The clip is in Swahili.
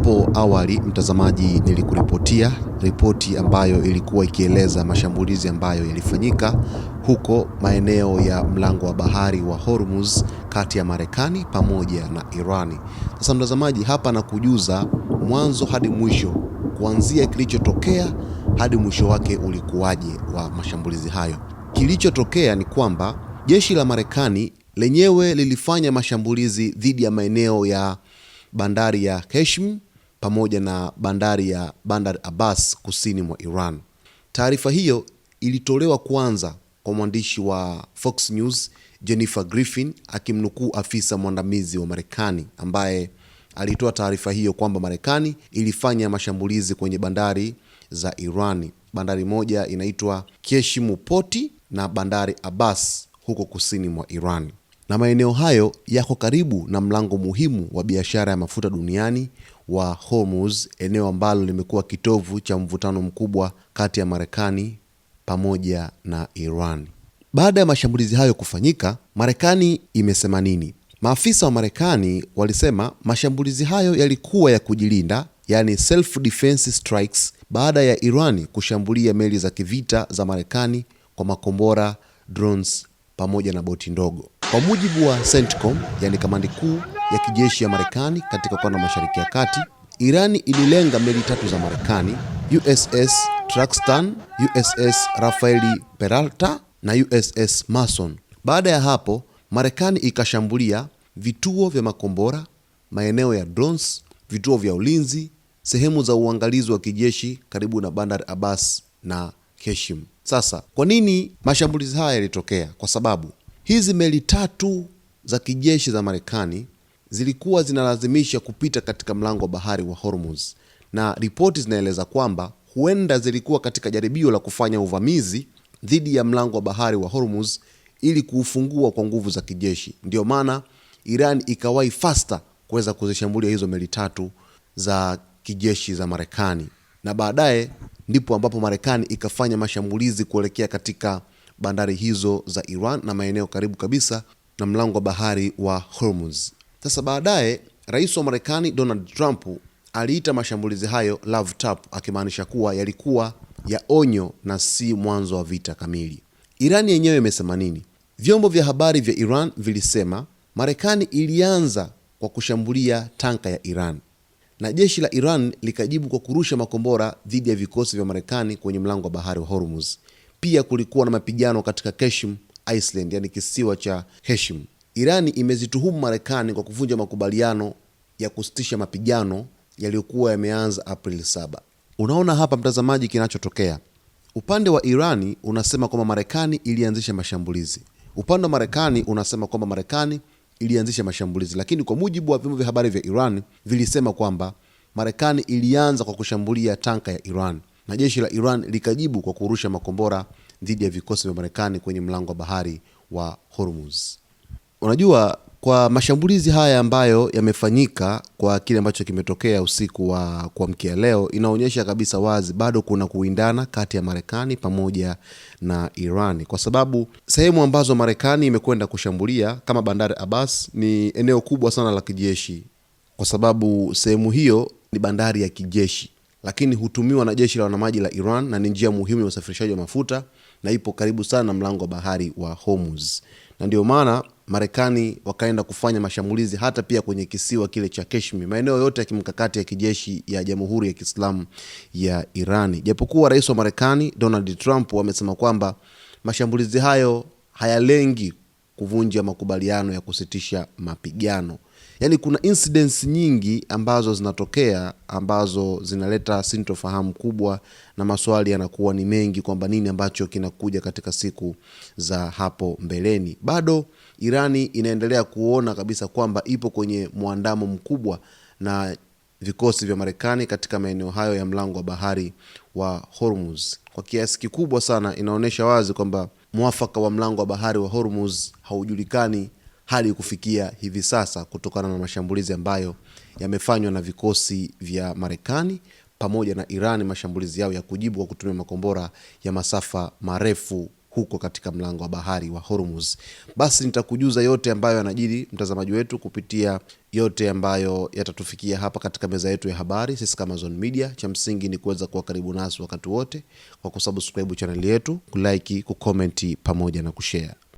Hapo awali mtazamaji, nilikuripotia ripoti ambayo ilikuwa ikieleza mashambulizi ambayo yalifanyika huko maeneo ya mlango wa bahari wa Hormuz kati ya Marekani pamoja na Irani. Sasa mtazamaji, hapa na kujuza mwanzo hadi mwisho, kuanzia kilichotokea hadi mwisho wake ulikuwaje wa mashambulizi hayo. Kilichotokea ni kwamba jeshi la Marekani lenyewe lilifanya mashambulizi dhidi ya maeneo ya bandari ya Qeshm pamoja na bandari ya Bandar Abbas kusini mwa Iran. Taarifa hiyo ilitolewa kwanza kwa mwandishi wa Fox News Jennifer Griffin akimnukuu afisa mwandamizi wa Marekani ambaye alitoa taarifa hiyo kwamba Marekani ilifanya mashambulizi kwenye bandari za Irani. Bandari moja inaitwa Qeshm Port na bandari Abbas huko kusini mwa Iran. Na maeneo hayo yako karibu na mlango muhimu wa biashara ya mafuta duniani wa Hormuz, eneo ambalo limekuwa kitovu cha mvutano mkubwa kati ya Marekani pamoja na Iran. Baada ya mashambulizi hayo kufanyika, Marekani imesema nini? Maafisa wa Marekani walisema mashambulizi hayo yalikuwa ya kujilinda, yani self defense strikes, baada ya Iran kushambulia meli za kivita za Marekani kwa makombora, drones pamoja na boti ndogo. Kwa mujibu wa CENTCOM, yani kamandi kuu ya kijeshi ya Marekani katika ukanda wa Mashariki ya Kati, Irani ililenga meli tatu za Marekani, USS Truxtun, USS Rafael Peralta na USS Mason. Baada ya hapo, Marekani ikashambulia vituo vya makombora, maeneo ya drones, vituo vya ulinzi, sehemu za uangalizi wa kijeshi karibu na Bandar Abbas na Qeshm. Sasa, kwa nini mashambulizi haya yalitokea? Kwa sababu hizi meli tatu za kijeshi za Marekani zilikuwa zinalazimisha kupita katika mlango wa bahari wa Hormuz, na ripoti zinaeleza kwamba huenda zilikuwa katika jaribio la kufanya uvamizi dhidi ya mlango wa bahari wa Hormuz ili kuufungua kwa nguvu za kijeshi. Ndio maana Iran ikawahi faster kuweza kuzishambulia hizo meli tatu za kijeshi za Marekani, na baadaye ndipo ambapo Marekani ikafanya mashambulizi kuelekea katika bandari hizo za Iran na maeneo karibu kabisa na mlango wa bahari wa Hormuz. Sasa baadaye Rais wa Marekani Donald Trump aliita mashambulizi hayo love tap, akimaanisha kuwa yalikuwa ya onyo na si mwanzo wa vita kamili. Iran yenyewe imesema nini? Vyombo vya habari vya Iran vilisema Marekani ilianza kwa kushambulia tanka ya Iran na jeshi la Iran likajibu kwa kurusha makombora dhidi ya vikosi vya Marekani kwenye mlango wa bahari wa Hormuz. Pia kulikuwa na mapigano katika Qeshm Island, yani kisiwa cha Qeshm. Irani imezituhumu Marekani kwa kuvunja makubaliano ya kusitisha mapigano yaliyokuwa yameanza Aprili 7. Unaona hapa mtazamaji kinachotokea. Upande wa Irani unasema kwamba Marekani ilianzisha mashambulizi. Upande wa Marekani unasema kwamba Marekani ilianzisha mashambulizi, lakini kwa mujibu wa vyombo vya habari vya Iran vilisema kwamba Marekani ilianza kwa kushambulia tanka ya Iran na jeshi la Iran likajibu kwa kurusha makombora dhidi ya vikosi vya Marekani kwenye mlango wa bahari wa Hormuz. Unajua, kwa mashambulizi haya ambayo yamefanyika, kwa kile ambacho kimetokea usiku wa kuamkia leo, inaonyesha kabisa wazi bado kuna kuindana kati ya Marekani pamoja na Iran, kwa sababu sehemu ambazo Marekani imekwenda kushambulia kama Bandar Abbas ni eneo kubwa sana la kijeshi, kwa sababu sehemu hiyo ni bandari ya kijeshi, lakini hutumiwa na jeshi la wanamaji la Iran na ni njia muhimu ya usafirishaji wa mafuta na ipo karibu sana na mlango wa bahari wa Hormuz. Na ndio maana Marekani wakaenda kufanya mashambulizi hata pia kwenye kisiwa kile cha Qeshm, maeneo yote ya kimkakati ya kijeshi ya Jamhuri ya Kiislamu ya Irani. Japokuwa rais wa Marekani Donald Trump amesema kwamba mashambulizi hayo hayalengi kuvunja makubaliano ya kusitisha mapigano. Yaani kuna incidents nyingi ambazo zinatokea ambazo zinaleta sintofahamu kubwa na maswali yanakuwa ni mengi kwamba nini ambacho kinakuja katika siku za hapo mbeleni. Bado Irani inaendelea kuona kabisa kwamba ipo kwenye muandamo mkubwa na vikosi vya Marekani katika maeneo hayo ya mlango wa bahari wa Hormuz. Kwa kiasi kikubwa sana inaonyesha wazi kwamba mwafaka wa mlango wa bahari wa Hormuz haujulikani hadi kufikia hivi sasa, kutokana na mashambulizi ambayo yamefanywa na vikosi vya Marekani pamoja na Iran, mashambulizi yao ya kujibu kwa kutumia makombora ya masafa marefu huko katika mlango wa bahari wa Hormuz. Basi nitakujuza yote ambayo yanajiri, mtazamaji wetu, kupitia yote ambayo yatatufikia hapa katika meza yetu ya habari. Sisi kama Zone Media, cha msingi ni kuweza kuwa karibu nasi wakati wote kwa kusubscribe channel yetu, kulike, kucomment pamoja na kushare.